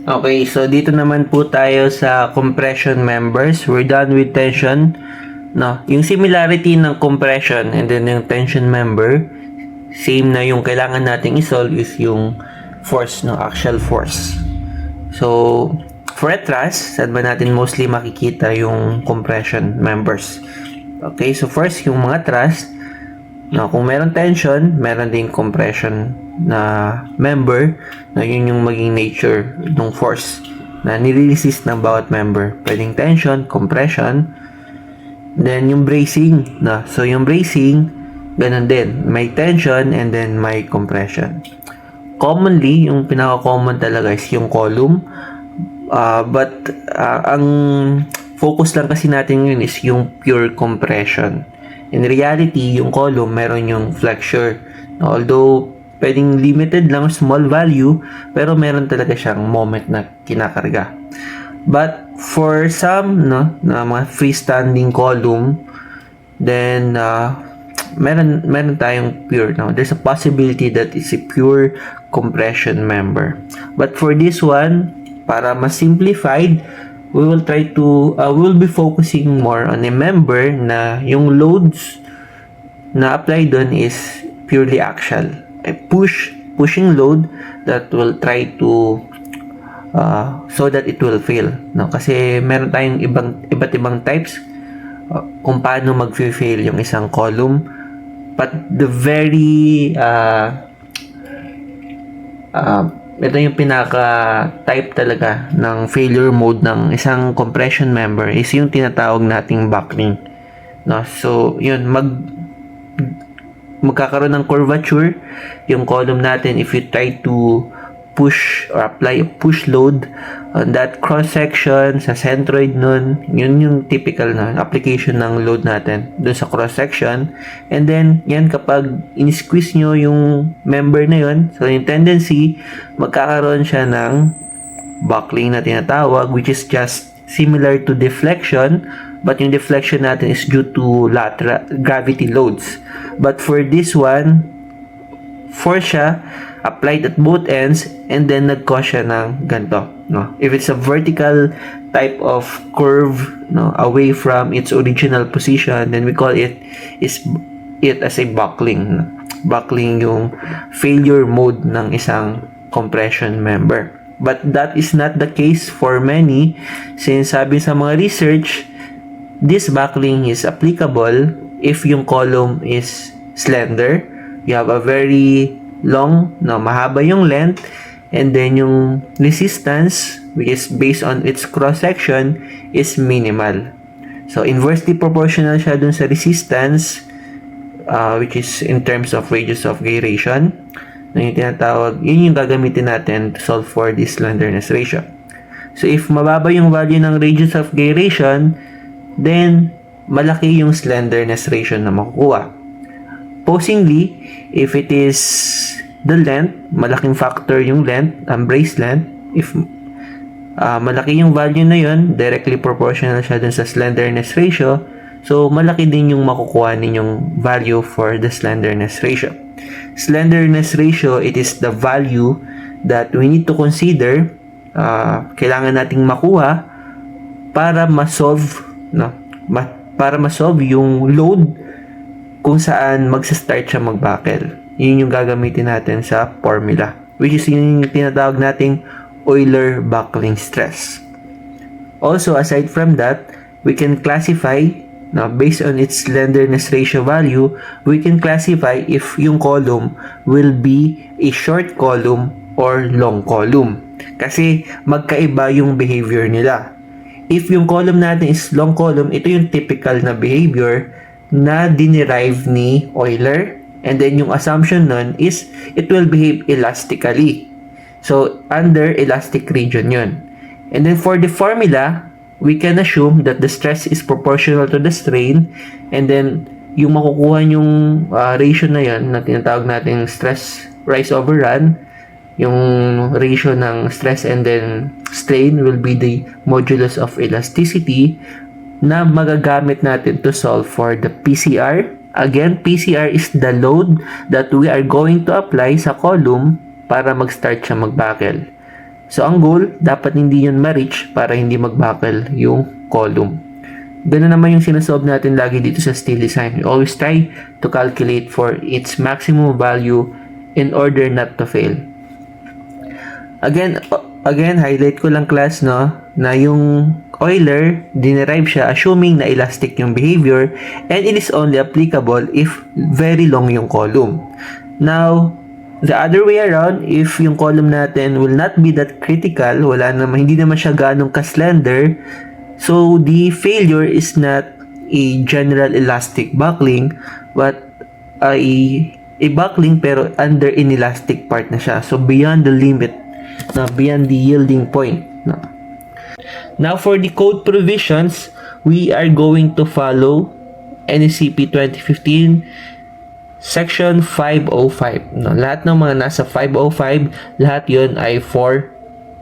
Okay, so dito naman po tayo sa compression members. We're done with tension. No, yung similarity ng compression and then yung tension member, same na yung kailangan nating isolve is yung force, no, axial force. So, for a truss, saan ba natin mostly makikita yung compression members? Okay, so first, yung mga truss, no, kung meron tension, meron din compression na member, na yun yung maging nature ng force na nire-resist ng bawat member. Pwedeng tension, compression, then yung bracing, no? So yung bracing, ganun din, may tension and then may compression. Commonly, yung pinaka-common talaga is yung column, but ang focus lang kasi natin yun is yung pure compression. In reality, yung column, meron yung flexure. Although, pwedeng limited lang, small value, pero meron talaga siyang moment na kinakarga. But, for some, no, na mga freestanding column, then, meron tayong pure. No? There's a possibility that it's a pure compression member. But for this one, para mas simplified, we will try to we will be focusing more on a member na yung loads na apply doon is purely axial, a pushing load that will try to so that it will fail, no? Kasi meron tayong iba't ibang types kung paano mag-fail yung isang column, but the very ito yung pinaka-type talaga ng failure mode ng isang compression member is yung tinatawag nating buckling. No? So, yun, magkakaroon ng curvature yung column natin if you try to push or apply a push load on that cross-section sa centroid nun. Yun yung typical na application ng load natin dun sa cross-section. And then, yan kapag in-squeeze nyo yung member na yun, so yung tendency, magkakaroon siya ng buckling na tinatawag, which is just similar to deflection, but yung deflection natin is due to lateral gravity loads. But for this one, force siya applied at both ends and then nag-cause siya ng ganito, no? If it's a vertical type of curve, no, away from its original position, then we call it as a buckling. Buckling yung failure mode ng isang compression member. But that is not the case for many, since sabi sa mga research, this buckling is applicable if yung column is slender, you have a very long, no, mahaba yung length, and then yung resistance, which is based on its cross-section, is minimal. So, inversely proportional siya dun sa resistance, which is in terms of radius of gyration. Yung tinatawag, yun yung gagamitin natin to solve for this slenderness ratio. So, if mababa yung value ng radius of gyration, then malaki yung slenderness ratio na makukuha. Opposingly, if it is the length, malaking factor yung length, ang brace length, if malaki yung value na yun, directly proportional siya dun sa slenderness ratio, so malaki din yung makukuha ninyong value for the slenderness ratio. Slenderness ratio, it is the value that we need to consider, kailangan nating makuha para ma-solve, no? Para ma-solve yung load kung saan magsa-start siya mag-buckle. Yun yung gagamitin natin sa formula, which is yung tinatawag nating Euler buckling stress. Also, aside from that, we can classify, now based on its slenderness ratio value, we can classify if yung column will be a short column or long column. Kasi magkaiba yung behavior nila. If yung column natin is long column, ito yung typical na behavior na dinerive ni Euler, and then yung assumption nun is it will behave elastically. So, under elastic region yun. And then for the formula, we can assume that the stress is proportional to the strain, and then yung makukuha yung ratio na yun na tinatawag natin stress rise over run, yung ratio ng stress and then strain will be the modulus of elasticity na magagamit natin to solve for the PCR. Again, PCR is the load that we are going to apply sa column para mag-start siya mag-buckle. So, ang goal, dapat hindi yun ma-reach para hindi mag-buckle yung column. Ganun naman yung sinasolve natin lagi dito sa steel design. We always try to calculate for its maximum value in order not to fail. Again, highlight ko lang class, no, na yung Euler, dinerive siya assuming na elastic yung behavior and it is only applicable if very long yung column. Now, the other way around, if yung column natin will not be that critical, hindi naman siya ganong ka-slender, so the failure is not a general elastic buckling, but a buckling pero under inelastic part na siya. So, beyond the limit, beyond the yielding point. Now, for the code provisions, we are going to follow NECP 2015 Section 505. Lahat ng mga nasa 505, lahat yun ay for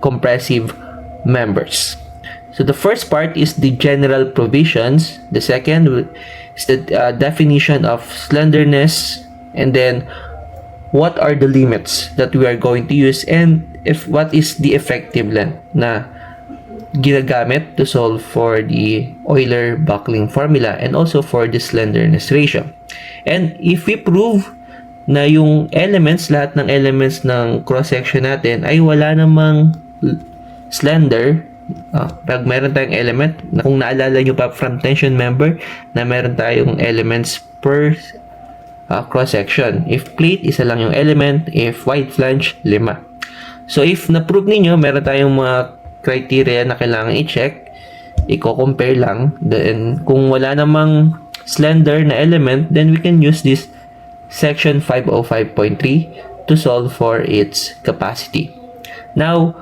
compressive members. So, the first part is the general provisions. The second is the definition of slenderness. And then, what are the limits that we are going to use and what is the effective length na ginagamit to solve for the Euler buckling formula and also for the slenderness ratio. And if we prove na yung elements, lahat ng elements ng cross-section natin ay wala namang slender, pag meron tayong element, kung naalala nyo pa from tension member, na meron tayong elements per cross-section. If plate, isa lang yung element. If wide flange, 5. So, if na-prove ninyo, meron tayong mga criteria na kailangan i-check, i-compare lang. Then, kung wala namang slender na element, then we can use this section 505.3 to solve for its capacity. Now,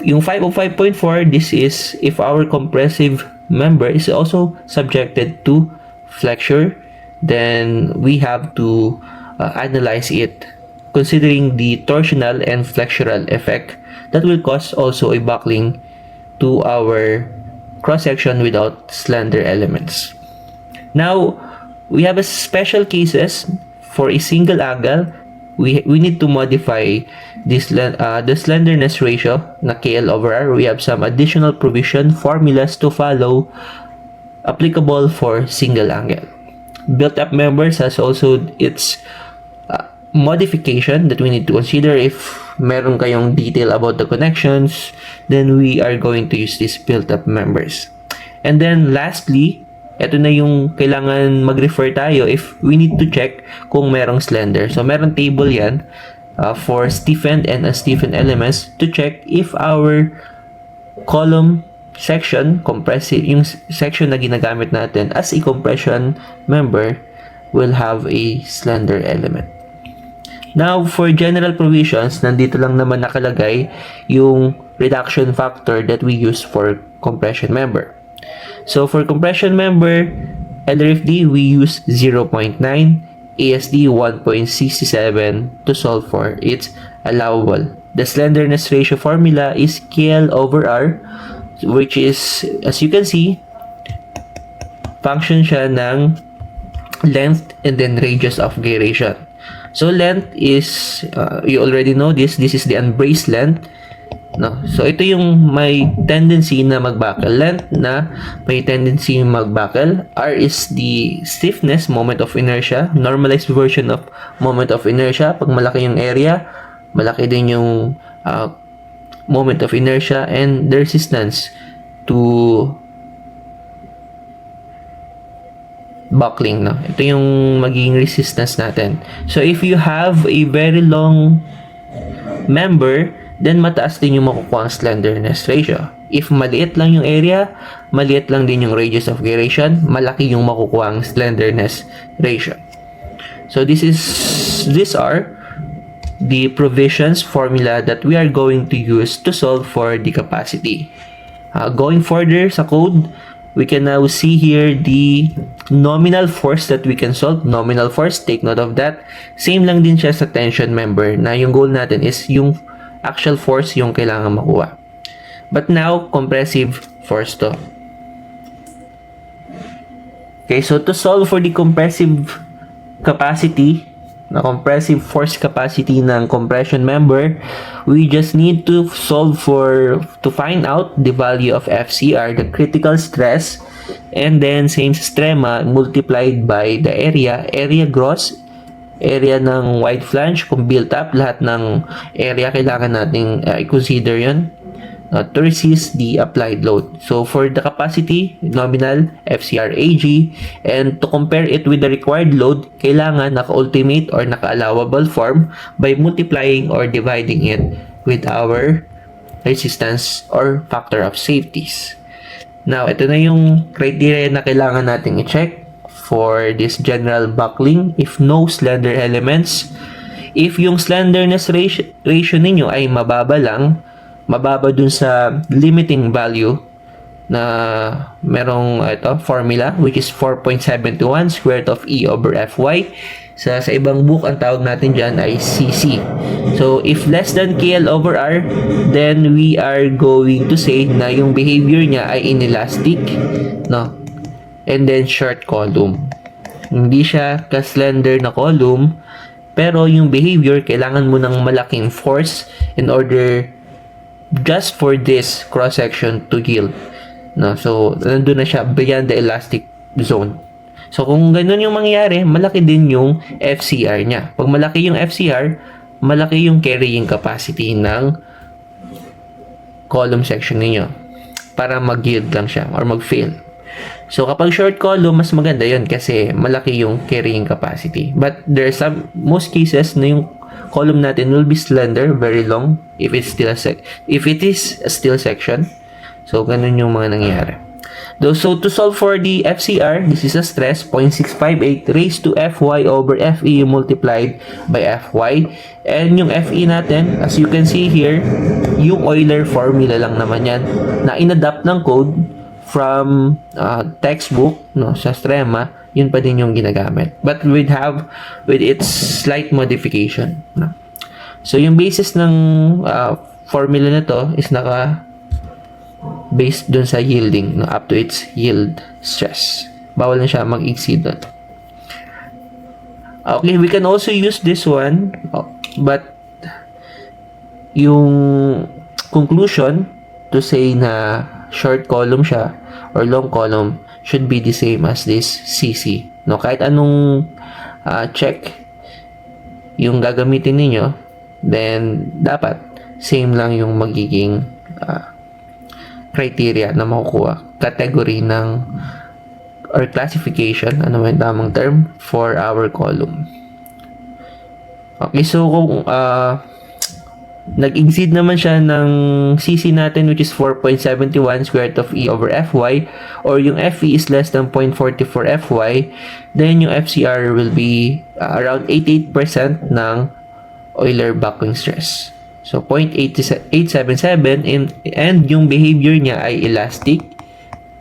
yung 505.4, this is if our compressive member is also subjected to flexure, then we have to analyze it considering the torsional and flexural effect that will cause also a buckling to our cross-section without slender elements. Now, we have a special cases for a single angle. We need to modify this the slenderness ratio na KL over R. We have some additional provision formulas to follow applicable for single angle. Built-up members has also its modification that we need to consider. If meron kayong detail about the connections, then we are going to use these built-up members. And then lastly, ito na yung kailangan mag-refer tayo if we need to check kung merong slender. So meron table yan for stiffened and unstiffened elements to check if our column section, compressive, yung section na ginagamit natin as a compression member will have a slender element. Now, for general provisions, nandito lang naman nakalagay yung reduction factor that we use for compression member. So, for compression member, LRFD, we use 0.9, ASD 1.67 to solve for its allowable. The slenderness ratio formula is KL over R, which is, as you can see, function siya ng length and then radius of gyration. So, length is, you already know this is the unbraced length. No? So, ito yung may tendency na mag-buckle. Length na may tendency mag-buckle. R is the stiffness, moment of inertia, normalized version of moment of inertia. Pag malaki yung area, malaki din yung moment of inertia and the resistance to buckling. No? Ito yung magiging resistance natin. So, if you have a very long member, then mataas din yung makukuha ang slenderness ratio. If maliit lang yung area, maliit lang din yung radius of gyration, malaki yung makukuha ang slenderness ratio. So, these are the provisions formula that we are going to use to solve for the capacity. Going further sa code, we can now see here the nominal force that we can solve. Nominal force, take note of that. Same lang din siya sa tension member na yung goal natin is yung actual force yung kailangan makuha. But now, compressive force to. Okay, so to solve for the compressive capacity, na compressive force capacity ng compression member, we just need to find out the value of FCR, the critical stress, and then same sa strema multiplied by the area gross, area ng wide flange, kung built up, lahat ng area kailangan nating i-consider yun to resist the applied load. So for the capacity, nominal, FCR AG, and to compare it with the required load, kailangan naka-ultimate or naka-allowable form by multiplying or dividing it with our resistance or factor of safeties. Now, ito na yung criteria na kailangan nating i-check for this general buckling. If no slender elements, if yung slenderness ratio ninyo ay mababa lang, mababa dun sa limiting value na merong formula which is 4.721 square root of E over Fy. Sa ibang book, ang tawag natin dyan ay CC. So, if less than KL over R, then we are going to say na yung behavior niya ay inelastic, no? And then short column. Hindi siya ka-slender na column, pero yung behavior, kailangan mo ng malaking force in order just for this cross-section to yield. No? So, nandun na siya beyond the elastic zone. So, kung ganun yung mangyayari, malaki din yung FCR niya. Pag malaki yung FCR, malaki yung carrying capacity ng column section niyo para mag-yield lang siya or mag-fail. So, kapag short column, mas maganda yun kasi malaki yung carrying capacity. But there are some, most cases na yung column natin will be slender, very long, if it is a steel section. So, ganun yung mga nangyayari. So, to solve for the FCR, this is a stress, 0.658 raised to Fy over Fe multiplied by Fy. And yung Fe natin, as you can see here, yung Euler formula lang naman yan, na inadapt ng code from textbook, no, sa strema, yun pa din yung ginagamit. But with its slight modification. No? So, yung basis ng formula na to is based dun sa yielding, no, up to its yield stress. Bawal na siya mag-exceed dun. Okay, we can also use this one, but yung conclusion to say na short column siya or long column should be the same as this CC. No, kahit anong check yung gagamitin niyo, then dapat same lang yung magiging criteria na makukuha, category ng or classification, ano man tamang term for our column. Okay, so kung nag-exceed naman siya ng CC natin which is 4.71 square root of E over Fy, or yung Fe is less than 0.44 Fy, then yung FCR will be around 88% ng Euler buckling stress. So 0.877, and yung behavior niya ay elastic.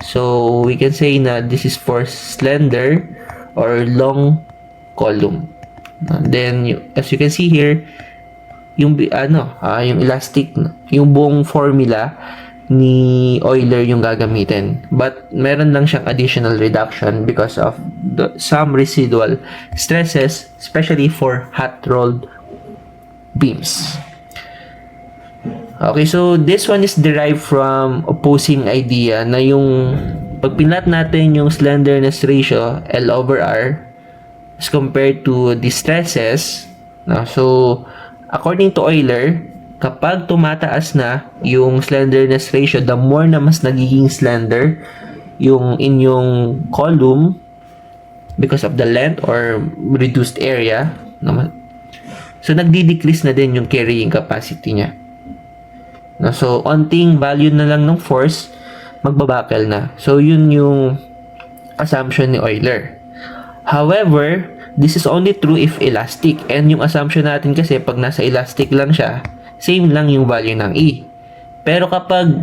So we can say na this is for slender or long column. Then as you can see here, yung yung elastic, yung buong formula ni Euler yung gagamitin. But meron lang siyang additional reduction because of some residual stresses, especially for hot rolled beams. Okay, so this one is derived from opposing idea na yung pag pinlat natin yung slenderness ratio L over R as compared to the stresses, no? So according to Euler, kapag tumataas na yung slenderness ratio, the more na mas nagiging slender yung inyong column because of the length or reduced area naman. So nagdi-decrease na din yung carrying capacity niya. No, so onting value na lang ng force, magbabakel na. So yun yung assumption ni Euler. However, this is only true if elastic. And yung assumption natin kasi pag nasa elastic lang siya, same lang yung value ng E. Pero kapag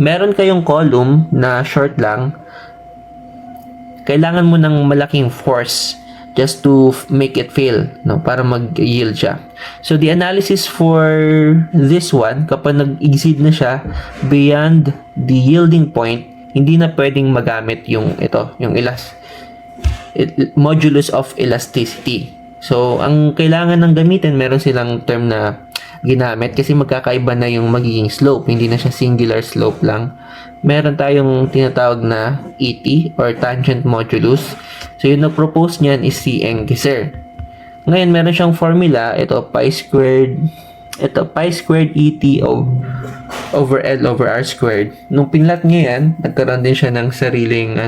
meron kayong column na short lang, kailangan mo ng malaking force just to make it fail, no, para mag-yield siya. So the analysis for this one, kapag nag-exceed na siya beyond the yielding point, hindi na pwedeng magamit yung modulus of elasticity. So, ang kailangan ng gamitin, meron silang term na ginamit kasi magkakaiba na yung magiging slope. Hindi na siya singular slope lang. Meron tayong tinatawag na ET or tangent modulus. So, yung na-propose niyan is si Engeser. Ngayon, meron siyang formula. Ito, pi squared ET over L over R squared. Nung pinlat niya yan, nagkaroon din siya ng sariling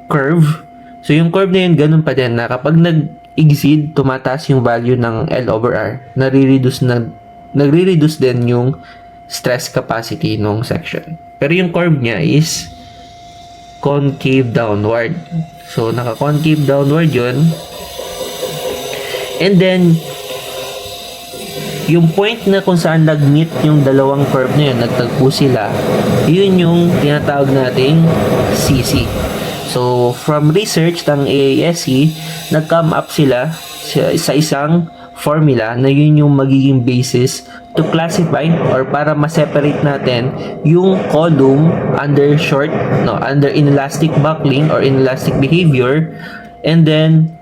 curve. So, yung curve na yun, ganun pa din na kapag nag-exceed, tumataas yung value ng L over R. Nagre-reduce din yung stress capacity nung section. Pero yung curve niya is concave downward. So, naka-concave downward yun. And then, yung point na kung saan nag-meet yung dalawang curve na yun, nagtagpo sila, yun yung tinatawag nating CC. So, from research ng AASE, nag-come up sila sa isang formula na yun yung magiging basis to classify or para ma-separate natin yung column under inelastic buckling or inelastic behavior, and then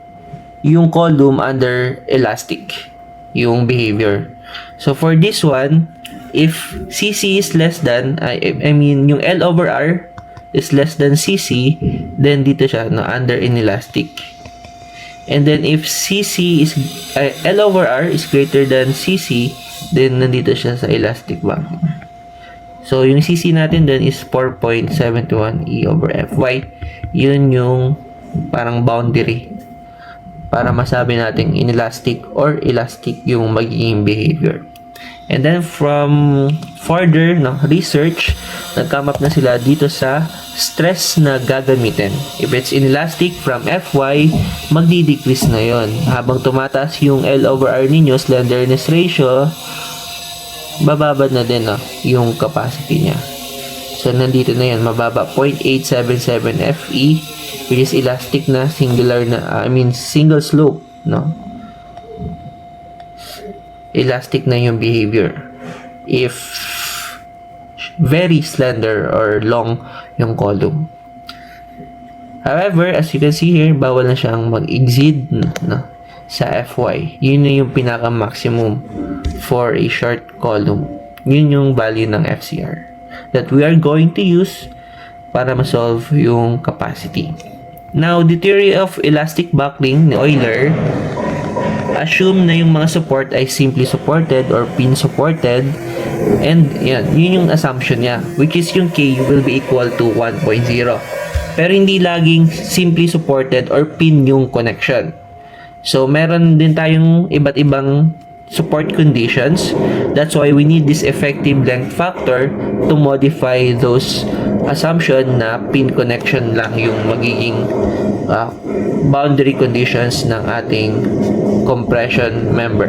yung column under elastic yung behavior. So for this one, if CC is less than yung L over R is less than CC, then dito siya under inelastic. And then if CC is L over R is greater than CC, then nandito siya sa elastic buckling. So yung CC natin then is 4.71 E over Fy. Yun yung parang boundary para masabi natin inelastic or elastic yung magiging behavior. And then from further research, nag-come up na sila dito sa stress na gagamitin. If it's inelastic from Fy, magdi-decrease na yon. Habang tumataas yung L over R ninyo, slenderness ratio, bababa na din yung capacity niya. So nandito na yan, mababa 0.877 Fe, which is elastic na single slope, elastic na yung behavior. If very slender or long yung column. However, as you can see here, bawal na siyang mag-exceed sa Fy. Yun na yung pinaka-maximum for a short column. Yun yung value ng FCR that we are going to use para ma-solve yung capacity. Now, the theory of elastic buckling ni Euler assume na yung mga support ay simply supported or pin supported, and yun yung assumption niya, which is yung K will be equal to 1.0. Pero hindi laging simply supported or pin yung connection. So meron din tayong iba't ibang support conditions. That's why we need this effective length factor to modify those assumption na pin connection lang yung magiging boundary conditions ng ating compression member.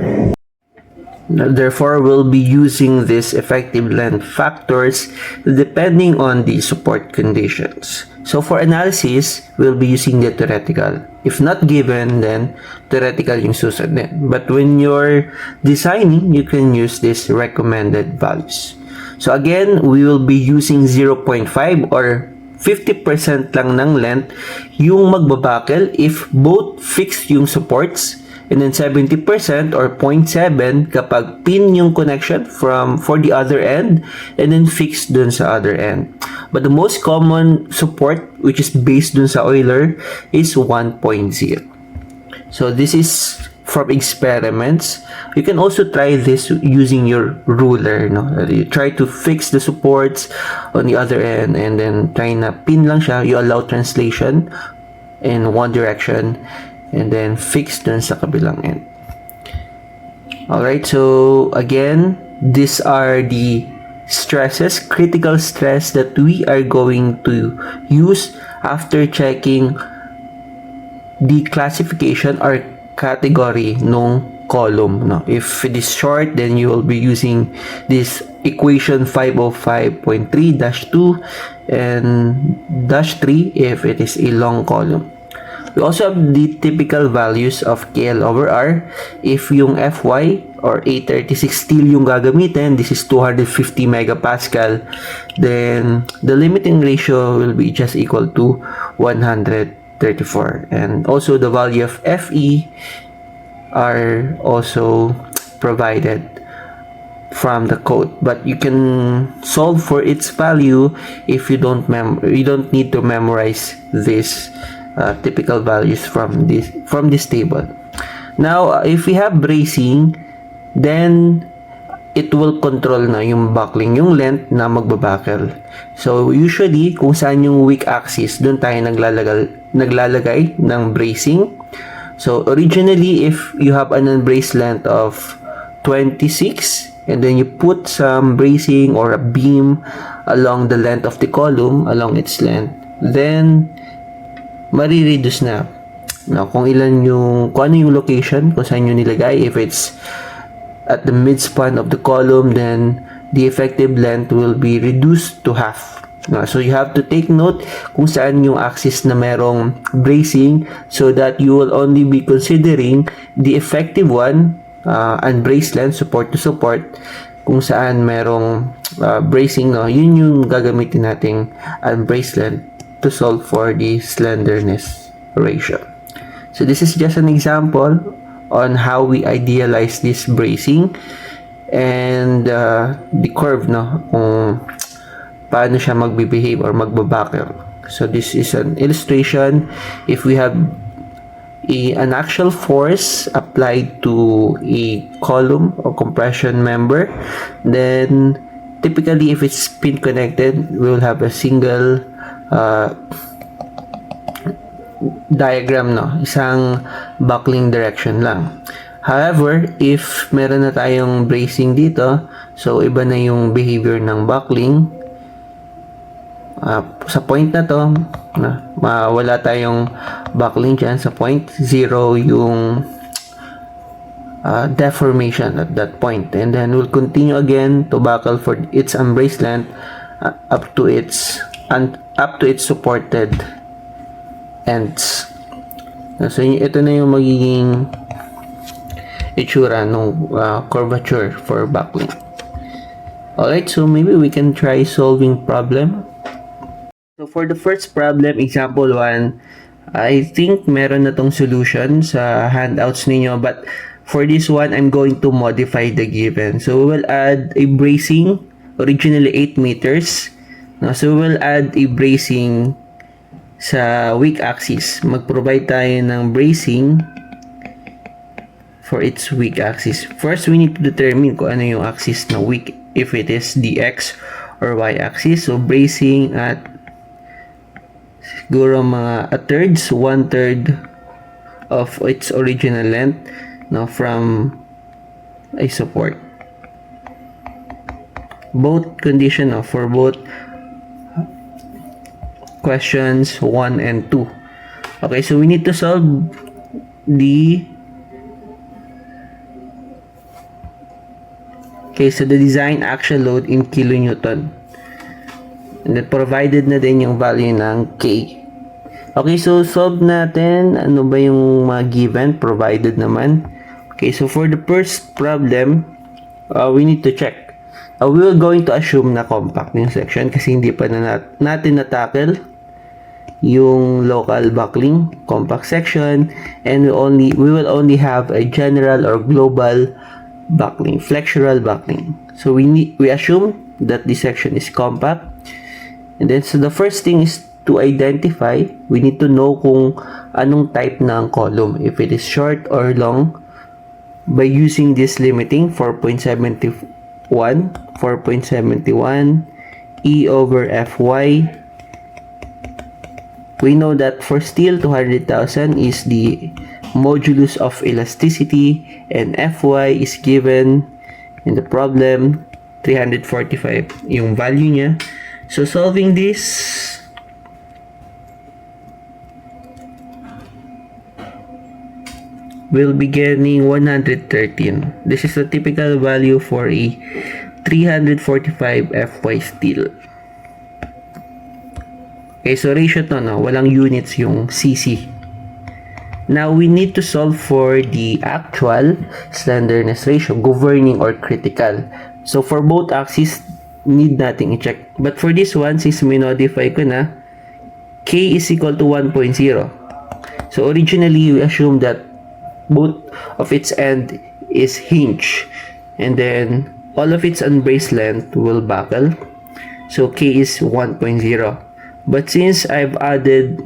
Therefore, we'll be using these effective length factors depending on the support conditions. So for analysis, we'll be using the theoretical. If not given, then theoretical yung susunod. But when you're designing, you can use these recommended values. So again, we will be using 0.5 or 50% lang ng length yung magbabuckle if both fixed yung supports, and then 70% or 0.7 kapag pin yung connection for the other end, and then fixed dun sa other end. But the most common support, which is based dun sa Euler, is 1.0. So this is from experiments. You can also try this using your ruler. You try to fix the supports on the other end, and then try na pin lang siya. You allow translation in one direction, and then fix dun sa kabilang end. Alright, so again, these are the stresses, critical stress that we are going to use after checking the classification or category nung column. If it is short, then you will be using this equation 505.3-2 and -3 if it is a long column. We also have the typical values of KL over R. If yung Fy or 836 steel yung gagamitin, this is 250 megapascal, then the limiting ratio will be just equal to 110. 34. And also the value of Fe are also provided from the code, but you can solve for its value if you don't need to memorize this typical values from this table. Now if we have bracing, then it will control na yung buckling, yung length na magbabuckle. So usually kung saan yung weak axis, doon tayo naglalagay ng bracing. So originally, if you have an unbraced length of 26 and then you put some bracing or a beam along the length of the column, along its length, then marireduce na. Now, kung ano yung location, kung saan nyo nilagay, if it's at the midspan of the column, then the effective length will be reduced to half. So you have to take note kung saan yung axis na merong bracing, so that you will only be considering the effective one, unbraced length, support to support. Kung saan merong bracing, yun yung gagamitin nating unbraced length to solve for the slenderness ratio. So this is just an example on how we idealize this bracing and the curve, kung paano siya magbe-behave or magbabuckle. So this is an illustration. If we have an actual force applied to a column or compression member, then typically if it's pin connected, we will have a single diagram, isang buckling direction lang. However, if meron na tayong bracing dito, so iba na yung behavior ng buckling. Sa point na to, wala tayong buckling dyan. Sa point 0 yung deformation at that point, and then we'll continue again to buckle for its unbraced length up to its supported ends. So ito na yung magiging itsura ng curvature for buckling. Alright, so maybe we can try solving problem. So for the first problem, example 1, I think meron na tong solution sa handouts ninyo, but for this one, I'm going to modify the given. So we will add a bracing, originally 8 meters. So we will add a bracing sa weak axis. Mag-provide tayo ng bracing for its weak axis. First, we need to determine kung ano yung axis na weak, if it is the X or Y axis. So bracing at siguro mga 1/3 of its original length from a support. Both condition for both questions 1 and 2. Okay, so we need to solve the design actual load in kilonewton. And then provided na din yung value ng K. Okay, so solve natin. Ano ba yung mga given? Provided naman. Okay, so for the first problem, we need to check. We will going to assume na compact yung section kasi hindi pa natin na-tackle yung local buckling compact section, and we will only have a general or global buckling, flexural buckling. So we assume that this section is compact, and then so the first thing is to identify. We need to know kung anong type ng column, if it is short or long, by using this limiting 4.71 E over Fy. We know that for steel, 200,000 is the modulus of elasticity, and Fy is given in the problem 345 yung value niya. So solving this, we'll be getting 113. This is the typical value for a 345 Fy steel. Okay, so ratio to, walang units yung CC. Now, we need to solve for the actual slenderness ratio, governing or critical. So, for both axes, need nating i-check. But for this one, since minodify ko na, K is equal to 1.0. So originally, we assumed that both of its end is hinge, and then all of its unbraced length will buckle. So K is 1.0. But since I've added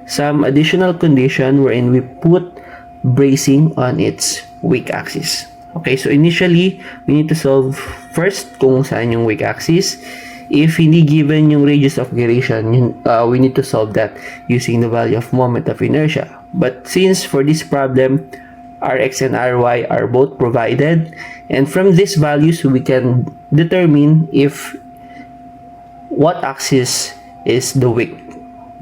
some additional condition wherein we put bracing on its weak axis. Okay, so initially, we need to solve first kung saan yung weak axis. If hindi given yung radius of gyration, we need to solve that using the value of moment of inertia. But since for this problem, Rx and Ry are both provided, and from these values, we can determine if what axis is the weak.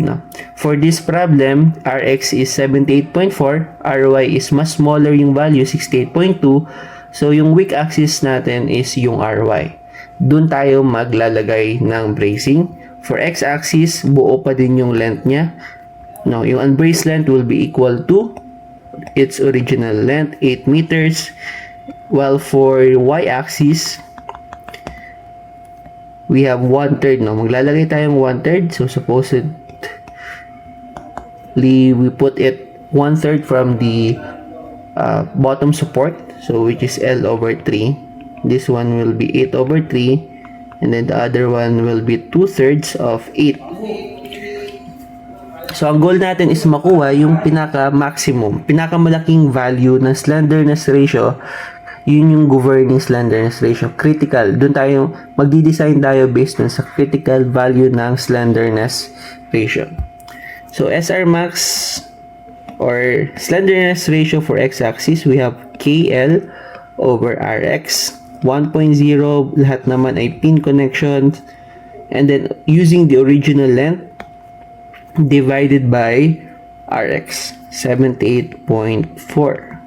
No. For this problem, Rx is 78.4, Ry is mas smaller yung value, 68.2. So, yung weak axis natin is yung Ry. Doon tayo maglalagay ng bracing. For x-axis, buo pa din yung length niya. No, yung unbraced length will be equal to its original length, 8 meters. While for y-axis, we have 1/3. No, maglalagay tayong 1/3. So, supposedly, we put it 1/3 from the bottom support, so which is L over 3. This one will be 8 over 3, and then the other one will be 2/3 of 8. So, ang goal natin is makuha yung pinaka-maximum, pinakamalaking value ng slenderness ratio. Yun yung governing slenderness ratio, critical. Doon tayo, magdi-design tayo based on sa critical value ng slenderness ratio. So, SR max or slenderness ratio for x-axis, we have KL over Rx. 1.0, lahat naman ay pin connections. And then, using the original length divided by Rx, 78.4.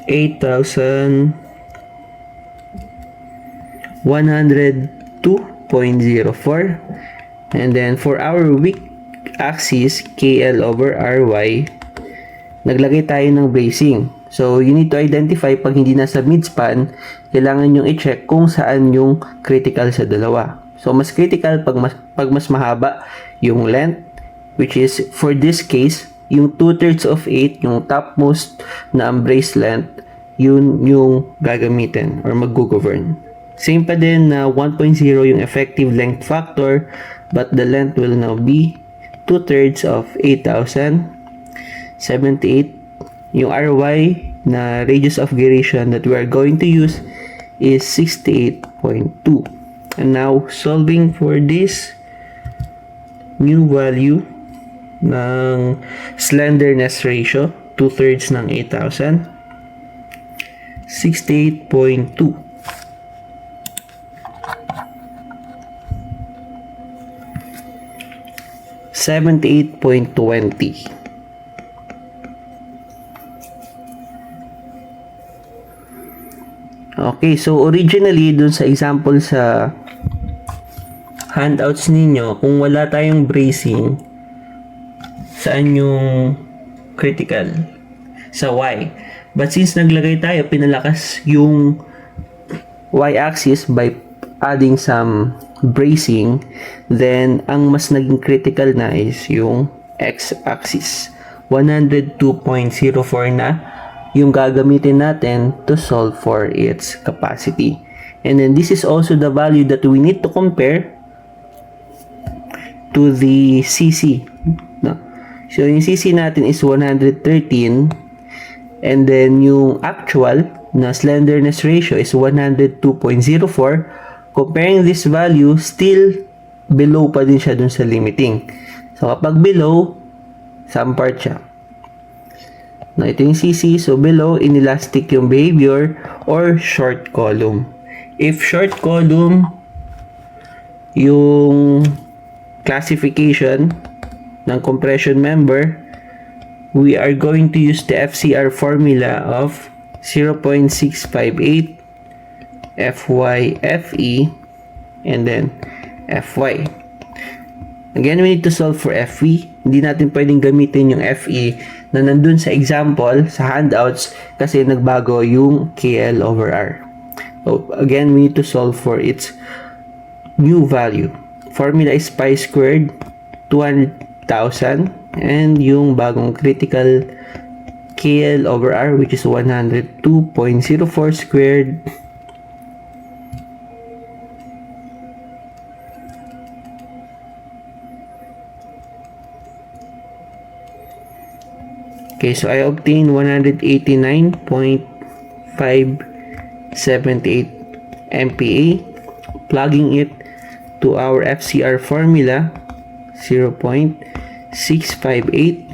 8,102.04. And then, for our weak axis, KL over Ry, naglagay tayo ng bracing. So, you need to identify pag hindi nasa midspan, kailangan yung i-check kung saan yung critical sa dalawa. So, mas critical pag mas mahaba yung length, which is, for this case, yung 2/3 of 8, yung topmost na unbraced length, yun yung gagamitin or mag-govern. Same pa din na 1.0 yung effective length factor, but the length will now be 2/3 of 8,078. Yung Ry na radius of gyration that we are going to use is 68.2. And now, solving for this new value ng slenderness ratio, 2/3 ng 8,000, 68.2. $78.20. Okay, so originally dun sa example sa handouts ninyo, kung wala tayong bracing, saan yung critical? Sa Y. But since naglagay tayo, pinalakas yung y-axis by adding some bracing, then ang mas naging critical na is yung x-axis. 102.04 na yung gagamitin natin to solve for its capacity. And then this is also the value that we need to compare to the CC. No? So yung CC natin is 113, and then yung actual na slenderness ratio is 102.04. Comparing this value, still below pa din siya dun sa limiting. So kapag below, some part siya. No, ito yung CC, so below, inelastic yung behavior or short column. If short column, yung classification ng compression member, we are going to use the FCR formula of 0.658 Fy Fe and then Fy. Again, we need to solve for Fe. Hindi natin pwedeng gamitin yung Fe na nandun sa example, sa handouts, kasi nagbago yung KL over R. So, again, we need to solve for its new value. Formula is pi squared, and yung bagong critical KL over R, which is 102.04 squared Okay, so I obtained 189.578 MPa, plugging it to our FCR formula, 0.658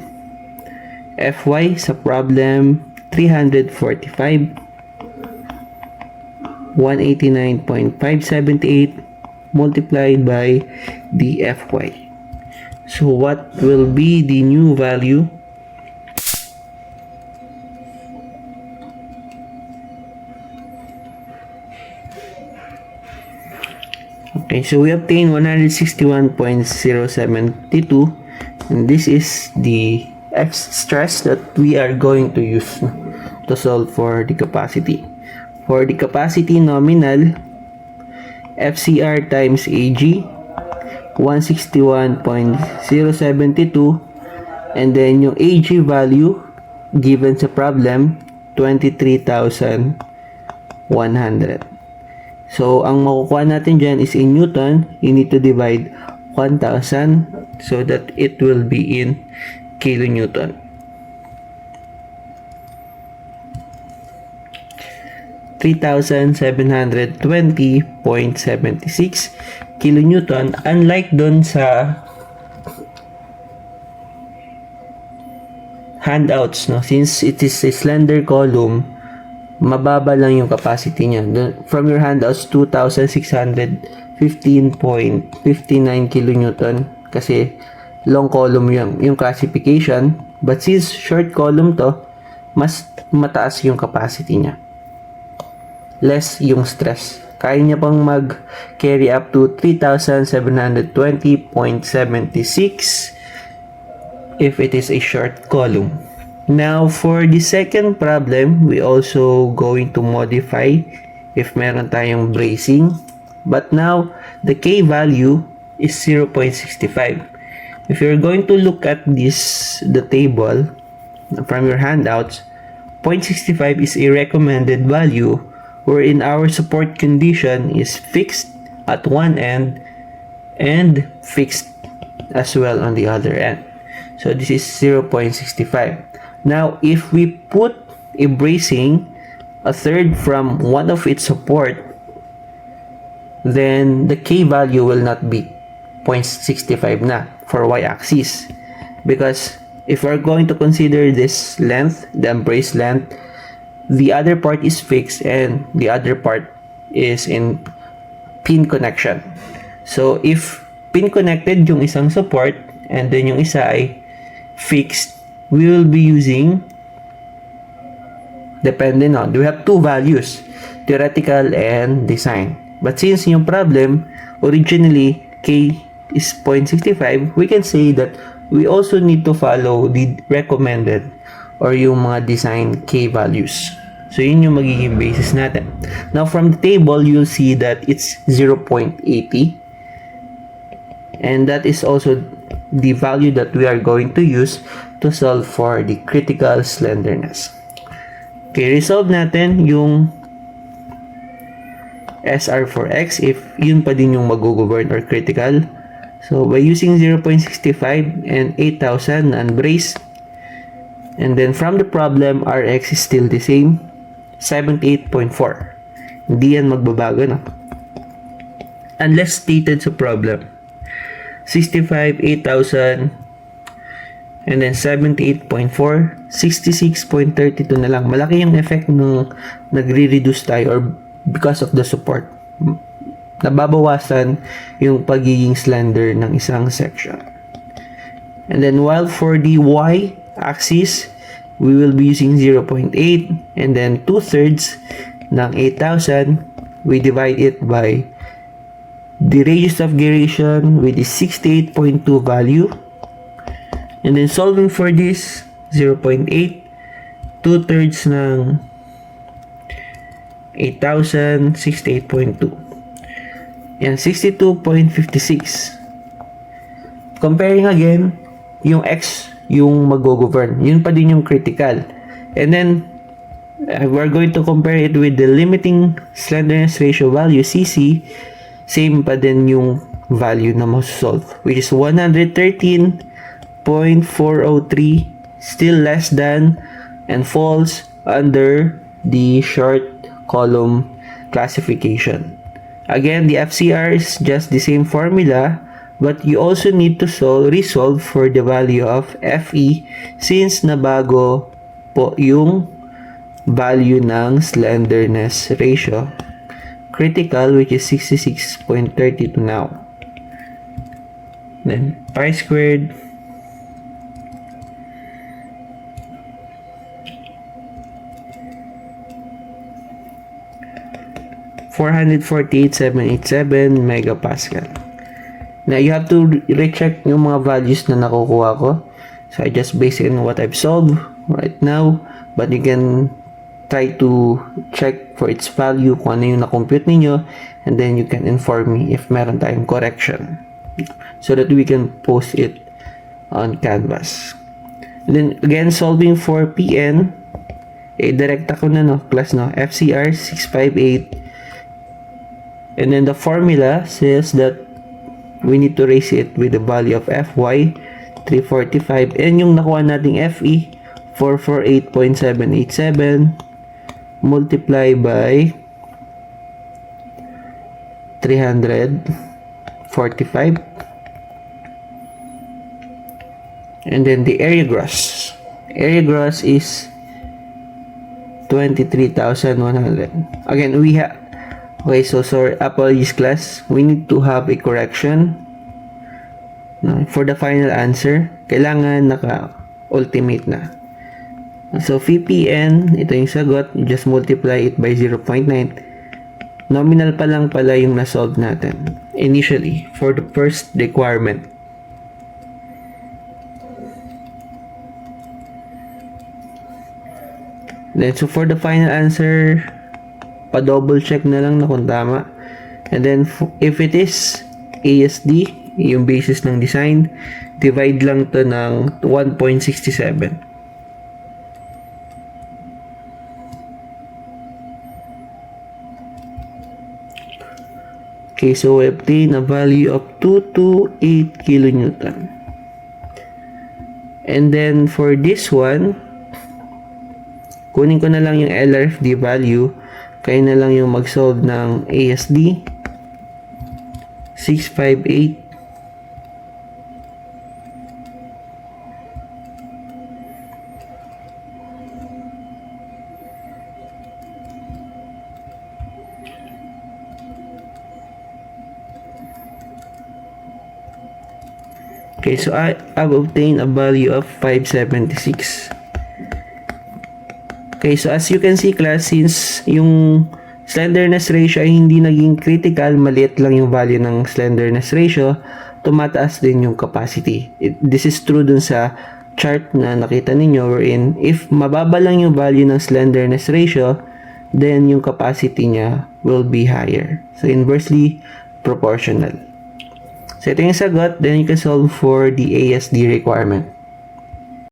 Fy sa problem 345, 189.578 multiplied by the Fy. So what will be the new value? Okay, so we obtain 161.072, and this is the X stress that we are going to use to solve for the capacity. For the capacity nominal, FCR times AG, 161.072, and then yung AG value given sa problem, 23,100. So, ang makukuha natin dyan is in Newton. You need to divide 1,000 so that it will be in kilonewton. (3,720.76 kilonewton). Unlike dun sa handouts, no, since it is a slender column, mababa lang yung capacity niya. From your handouts, 2,615.59 kilonewton kasi long column yung classification. But since short column to, mas mataas yung capacity niya. Less yung stress. Kaya niya pang mag-carry up to 3,720.76 if it is a short column. Now, for the second problem, we also going to modify if meron tayong bracing. But now, the K value is 0.65. If you're going to look at the table from your handouts, 0.65 is a recommended value wherein our support condition is fixed at one end and fixed as well on the other end. So, this is 0.65. Now, if we put a bracing a third from one of its support, then the K value will not be 0.65 na for y-axis. Because if we're going to consider this length, the brace length, the other part is fixed and the other part is in pin connection. So, if pin connected yung isang support and then yung isa ay fixed, we will be using, depending on, we have two values, theoretical and design. But since yung problem, originally, K is 0.65, we can say that we also need to follow the recommended or yung mga design K values. So, yun yung magiging basis natin. Now, from the table, you'll see that it's 0.80. And that is also the value that we are going to use to solve for the critical slenderness. Okay, resolve natin yung SR for X if yun pa din yung mag-govern or critical. So, by using 0.65 and 8,000 unbraced, and then from the problem, Rx is still the same, 78.4. Hindi yan magbabago, no? Unless stated sa problem. 65, 8,000, and then 78.4, 66.32 na lang. Malaki yung effect nung nagre-reduce tayo or because of the support. Nababawasan yung pagiging slender ng isang section. And then while for the y-axis, we will be using 0.8 and then 2/3 ng 8,000. We divide it by the radius of gyration with the 68.2 value. And then solving for this, 0.8, 2/3 ng 8,000, 68.2. Yan, 62.56. Comparing again, yung X yung mag-govern. Yun pa din yung critical. And then, we're going to compare it with the limiting slenderness ratio value, CC. Same pa din yung value na masosolve, which is 113.403, still less than and falls under the short column classification. Again, the FCR is just the same formula, but you also need to resolve for the value of FE since nabago po yung value ng slenderness ratio. Critical, which is 66.32 now. Then pi squared (448,787 megapascal). Now, you have to recheck yung mga values na nakukuha ko. So, I just base it on what I've solved right now. But you can try to check for its value kung ano yung na-compute ninyo. And then, you can inform me if meron tayong correction. So that we can post it on Canvas. And then, again, solving for PN. Direct ako na, class, FCR 658. And then, the formula says that we need to raise it with the value of Fy 345 and yung nakuha nating Fe 448.787 multiply by 345 and then the area gross is 23,100. Again, we have okay, so sorry, apologies class. We need to have a correction. For the final answer, kailangan naka-ultimate na. So, VPN, ito yung sagot. Just multiply it by 0.9. Nominal pa lang pala yung na-solve natin initially for the first requirement. Then, so for the final answer, pa-double check na lang na kung tama. And then, if it is ASD, yung basis ng design, divide lang to ng 1.67. Okay, so we obtain a value of 228 kilonewton. And then, for this one, kunin ko na lang yung LRFD value. Kaya na lang yung mag-solve ng ASD 658 Okay, so I've obtained a value of 576. Okay, so as you can see class, since yung slenderness ratio ay hindi naging critical, maliit lang yung value ng slenderness ratio, tumataas din yung capacity. This is true dun sa chart na nakita ninyo wherein if mababa lang yung value ng slenderness ratio, then yung capacity niya will be higher. So inversely proportional. So ito yung sagot, then you can solve for the ASD requirement.